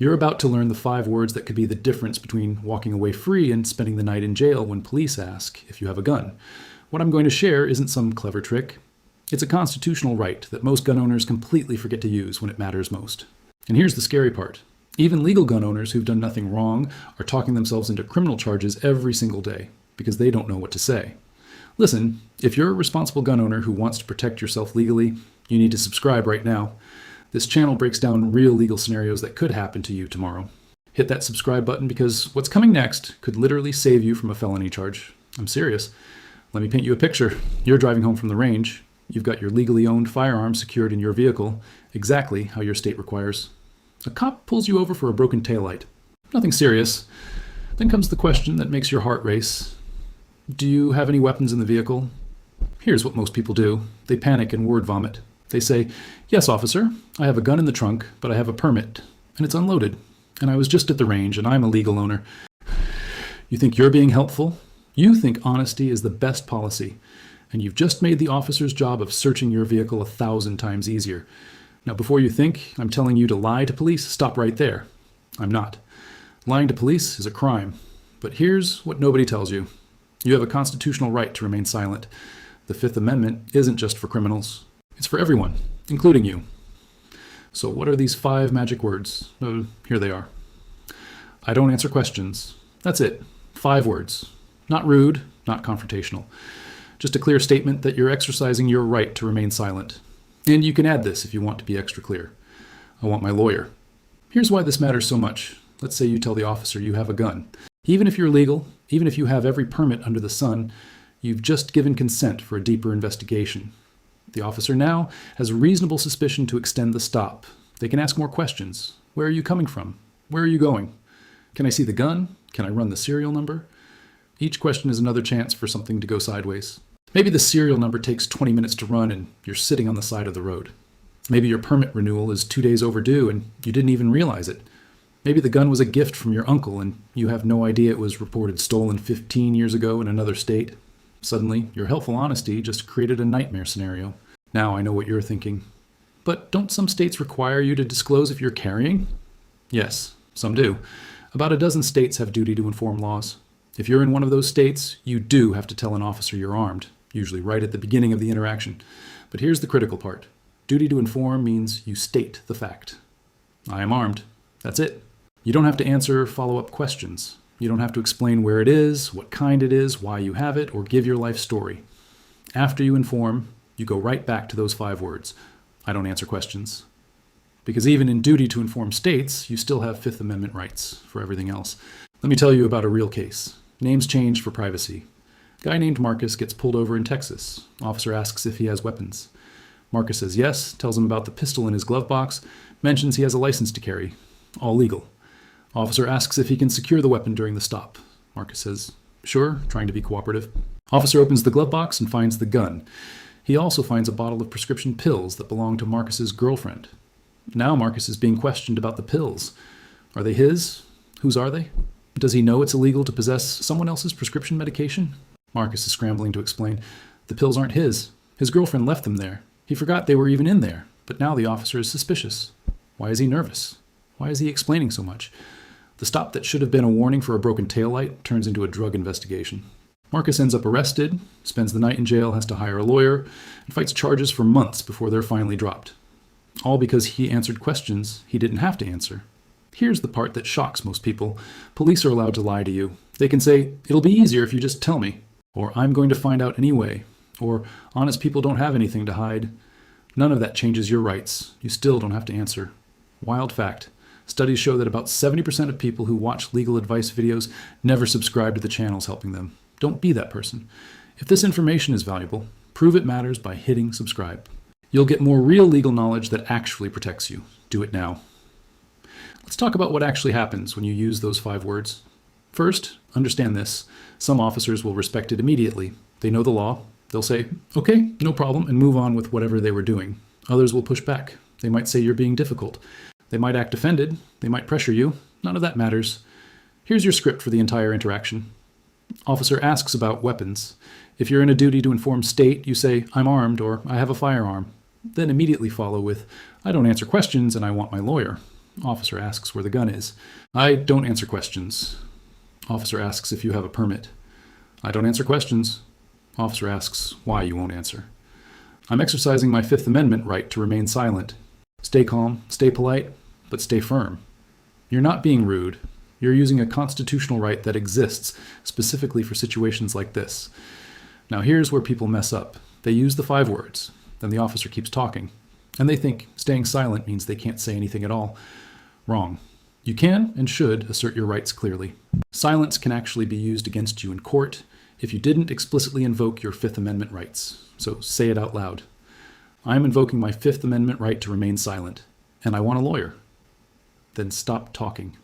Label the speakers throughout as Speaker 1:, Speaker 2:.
Speaker 1: You're about to learn the 5 words that could be the difference between walking away free and spending the night in jail when police ask if you have a gun. What I'm going to share isn't some clever trick. It's a constitutional right that most gun owners completely forget to use when it matters most. And here's the scary part. Even legal gun owners who've done nothing wrong are talking themselves into criminal charges every single day because they don't know what to say. Listen, if you're a responsible gun owner who wants to protect yourself legally, you need to subscribe right now. This channel breaks down real legal scenarios that could happen to you tomorrow. Hit that subscribe button because what's coming next could literally save you from a felony charge. I'm serious. Let me paint you a picture. You're driving home from the range. You've got your legally owned firearm secured in your vehicle, exactly how your state requires. A cop pulls you over for a broken taillight. Nothing serious. Then comes the question that makes your heart race. Do you have any weapons in the vehicle? Here's what most people do. They panic and word vomit. They say, "Yes, officer, I have a gun in the trunk, but I have a permit, and it's unloaded. And I was just at the range, and I'm a legal owner." You think you're being helpful? You think honesty is the best policy, and you've just made the officer's job of searching your vehicle 1,000 times easier. Now, before you think I'm telling you to lie to police, stop right there. I'm not. Lying to police is a crime. But here's what nobody tells you. You have a constitutional right to remain silent. The Fifth Amendment isn't just for criminals. It's for everyone, including you. So what are these 5 magic words? Here they are. I don't answer questions. That's it. 5 words. Not rude, not confrontational. Just a clear statement that you're exercising your right to remain silent. And you can add this if you want to be extra clear. I want my lawyer. Here's why this matters so much. Let's say you tell the officer you have a gun. Even if you're legal, even if you have every permit under the sun, you've just given consent for a deeper investigation. The officer now has reasonable suspicion to extend the stop. They can ask more questions. Where are you coming from? Where are you going? Can I see the gun? Can I run the serial number? Each question is another chance for something to go sideways. Maybe the serial number takes 20 minutes to run and you're sitting on the side of the road. Maybe your permit renewal is 2 days overdue and you didn't even realize it. Maybe the gun was a gift from your uncle and you have no idea it was reported stolen 15 years ago in another state. Suddenly, your helpful honesty just created a nightmare scenario. Now I know what you're thinking. But don't some states require you to disclose if you're carrying? Yes, some do. About a dozen states have duty to inform laws. If you're in one of those states, you do have to tell an officer you're armed, usually right at the beginning of the interaction. But here's the critical part. Duty to inform means you state the fact. I am armed. That's it. You don't have to answer follow-up questions. You don't have to explain where it is, what kind it is, why you have it, or give your life story. After you inform, you go right back to those 5 words. I don't answer questions. Because even in duty to inform states, you still have Fifth Amendment rights for everything else. Let me tell you about a real case. Names changed for privacy. Guy named Marcus gets pulled over in Texas. Officer asks if he has weapons. Marcus says yes, tells him about the pistol in his glove box, mentions he has a license to carry. All legal. Officer asks if he can secure the weapon during the stop. Marcus says, sure, trying to be cooperative. Officer opens the glove box and finds the gun. He also finds a bottle of prescription pills that belong to Marcus's girlfriend. Now Marcus is being questioned about the pills. Are they his? Whose are they? Does he know it's illegal to possess someone else's prescription medication? Marcus is scrambling to explain. The pills aren't his. His girlfriend left them there. He forgot they were even in there. But now the officer is suspicious. Why is he nervous? Why is he explaining so much? The stop that should have been a warning for a broken taillight turns into a drug investigation. Marcus ends up arrested, spends the night in jail, has to hire a lawyer, and fights charges for months before they're finally dropped. All because he answered questions he didn't have to answer. Here's the part that shocks most people. Police are allowed to lie to you. They can say, it'll be easier if you just tell me, or I'm going to find out anyway, or honest people don't have anything to hide. None of that changes your rights. You still don't have to answer. Wild fact. Studies show that about 70% of people who watch legal advice videos never subscribe to the channels helping them. Don't be that person. If this information is valuable, prove it matters by hitting subscribe. You'll get more real legal knowledge that actually protects you. Do it now. Let's talk about what actually happens when you use those 5 words. First, understand this. Some officers will respect it immediately. They know the law. They'll say, okay, no problem, and move on with whatever they were doing. Others will push back. They might say you're being difficult. They might act offended. They might pressure you. None of that matters. Here's your script for the entire interaction. Officer asks about weapons. If you're in a duty to inform state, you say, I'm armed, or I have a firearm. Then immediately follow with, I don't answer questions and I want my lawyer. Officer asks where the gun is. I don't answer questions. Officer asks if you have a permit. I don't answer questions. Officer asks why you won't answer. I'm exercising my Fifth Amendment right to remain silent. Stay calm, stay polite, but stay firm. You're not being rude. You're using a constitutional right that exists specifically for situations like this. Now here's where people mess up. They use the 5 words, then the officer keeps talking, and they think staying silent means they can't say anything at all. Wrong. You can and should assert your rights clearly. Silence can actually be used against you in court if you didn't explicitly invoke your Fifth Amendment rights. So say it out loud. I'm invoking my Fifth Amendment right to remain silent, and I want a lawyer. Then stop talking.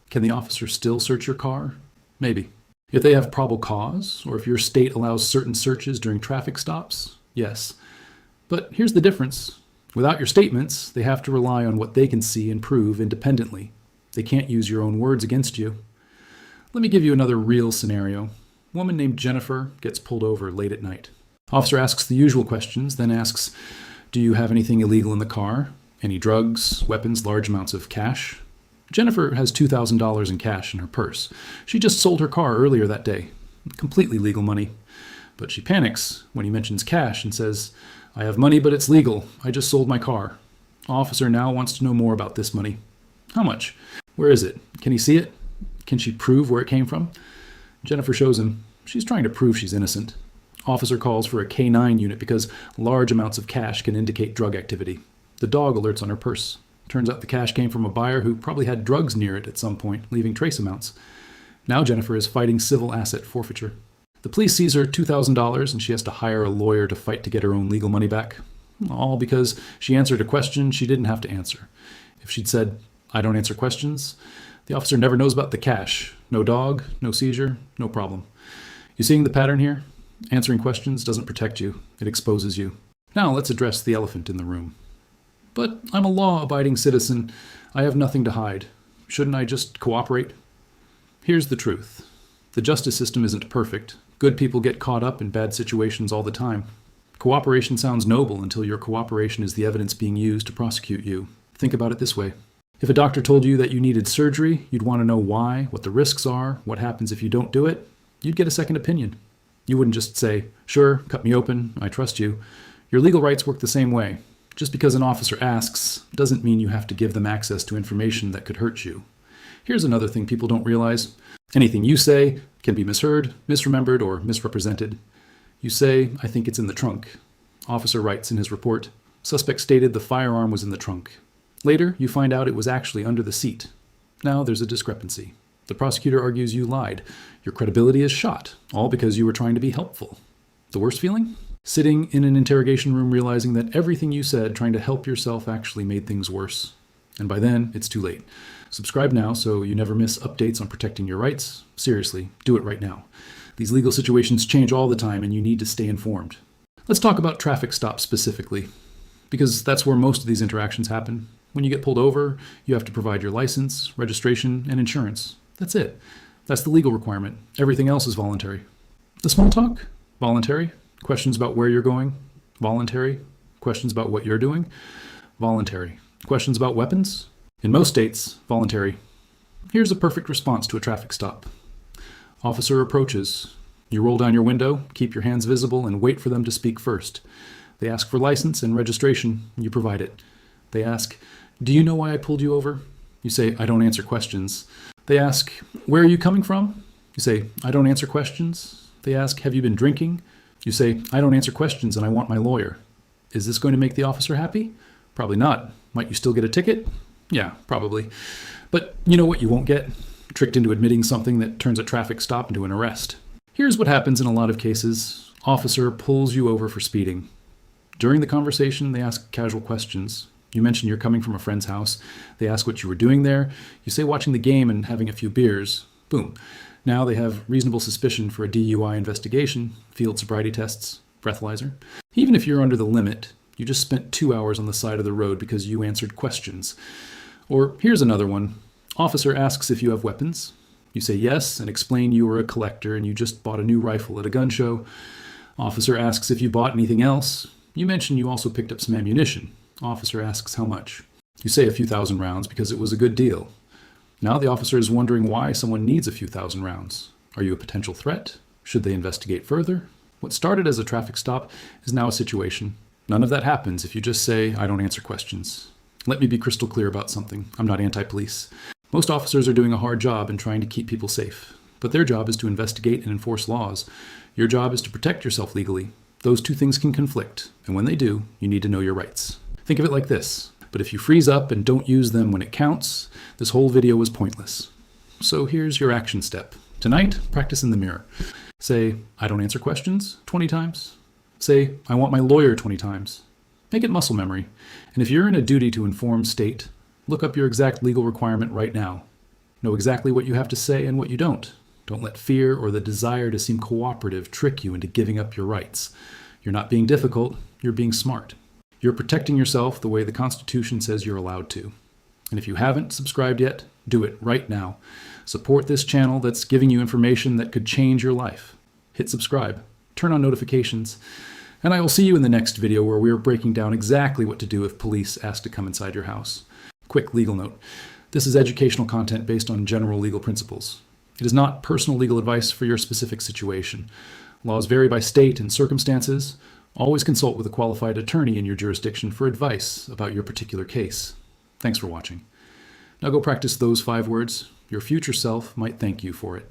Speaker 1: Can the officer still search your car? Maybe. If they have probable cause, or if your state allows certain searches during traffic stops, yes. But here's the difference. Without your statements, they have to rely on what they can see and prove independently. They can't use your own words against you. Let me give you another real scenario. A woman named Jennifer gets pulled over late at night. Officer asks the usual questions, then asks, do you have anything illegal in the car? Any drugs, weapons, large amounts of cash? Jennifer has $2,000 in cash in her purse. She just sold her car earlier that day. Completely legal money. But she panics when he mentions cash and says, I have money, but it's legal. I just sold my car. Officer now wants to know more about this money. How much? Where is it? Can he see it? Can she prove where it came from? Jennifer shows him. She's trying to prove she's innocent. Officer calls for a K-9 unit because large amounts of cash can indicate drug activity. The dog alerts on her purse. Turns out the cash came from a buyer who probably had drugs near it at some point, leaving trace amounts. Now Jennifer is fighting civil asset forfeiture. The police seize her $2,000 and she has to hire a lawyer to fight to get her own legal money back. All because she answered a question she didn't have to answer. If she'd said, I don't answer questions, the officer never knows about the cash. No dog, no seizure, no problem. You seeing the pattern here? Answering questions doesn't protect you. It exposes you. Now let's address the elephant in the room. But I'm a law-abiding citizen. I have nothing to hide. Shouldn't I just cooperate? Here's the truth. The justice system isn't perfect. Good people get caught up in bad situations all the time. Cooperation sounds noble until your cooperation is the evidence being used to prosecute you. Think about it this way. If a doctor told you that you needed surgery, you'd want to know why, what the risks are, what happens if you don't do it. You'd get a second opinion. You wouldn't just say, sure, cut me open, I trust you. Your legal rights work the same way. Just because an officer asks doesn't mean you have to give them access to information that could hurt you. Here's another thing people don't realize. Anything you say can be misheard, misremembered, or misrepresented. You say, I think it's in the trunk. Officer writes in his report, suspect stated the firearm was in the trunk. Later, you find out it was actually under the seat. Now there's a discrepancy. The prosecutor argues you lied. Your credibility is shot, all because you were trying to be helpful. The worst feeling? Sitting in an interrogation room realizing that everything you said trying to help yourself actually made things worse. And by then, it's too late. Subscribe now so you never miss updates on protecting your rights. Seriously, do it right now. These legal situations change all the time and you need to stay informed. Let's talk about traffic stops specifically, because that's where most of these interactions happen. When you get pulled over, you have to provide your license, registration, and insurance. That's it. That's the legal requirement. Everything else is voluntary. The small talk? Voluntary. Questions about where you're going? Voluntary. Questions about what you're doing? Voluntary. Questions about weapons? In most states, voluntary. Here's a perfect response to a traffic stop. Officer approaches. You roll down your window, keep your hands visible, and wait for them to speak first. They ask for license and registration. You provide it. They ask, do you know why I pulled you over? You say, I don't answer questions. They ask, where are you coming from? You say, I don't answer questions. They ask, have you been drinking? You say, I don't answer questions and I want my lawyer. Is this going to make the officer happy? Probably not. Might you still get a ticket? Yeah, probably. But you know what you won't get? Tricked into admitting something that turns a traffic stop into an arrest. Here's what happens in a lot of cases. Officer pulls you over for speeding. During the conversation, they ask casual questions. You mention you're coming from a friend's house. They ask what you were doing there. You say watching the game and having a few beers. Boom. Now they have reasonable suspicion for a DUI investigation, field sobriety tests, breathalyzer. Even if you're under the limit, you just spent 2 hours on the side of the road because you answered questions. Or here's another one. Officer asks if you have weapons. You say yes and explain you were a collector and you just bought a new rifle at a gun show. Officer asks if you bought anything else. You mention you also picked up some ammunition. Officer asks how much. You say a few thousand rounds because it was a good deal. Now the officer is wondering why someone needs a few thousand rounds. Are you a potential threat? Should they investigate further? What started as a traffic stop is now a situation. None of that happens if you just say, I don't answer questions. Let me be crystal clear about something. I'm not anti-police. Most officers are doing a hard job in trying to keep people safe, but their job is to investigate and enforce laws. Your job is to protect yourself legally. Those two things can conflict, and when they do, you need to know your rights. Think of it like this. But if you freeze up and don't use them when it counts, this whole video was pointless. So here's your action step. Tonight, practice in the mirror. Say, I don't answer questions 20 times. Say, I want my lawyer 20 times. Make it muscle memory. And if you're in a duty to inform state, look up your exact legal requirement right now. Know exactly what you have to say and what you don't. Don't let fear or the desire to seem cooperative trick you into giving up your rights. You're not being difficult, you're being smart. You're protecting yourself the way the Constitution says you're allowed to. And if you haven't subscribed yet, do it right now. Support this channel that's giving you information that could change your life. Hit subscribe, turn on notifications, and I will see you in the next video where we are breaking down exactly what to do if police ask to come inside your house. Quick legal note. This is educational content based on general legal principles. It is not personal legal advice for your specific situation. Laws vary by state and circumstances. Always consult with a qualified attorney in your jurisdiction for advice about your particular case. Thanks for watching. Now go practice those 5 words. Your future self might thank you for it.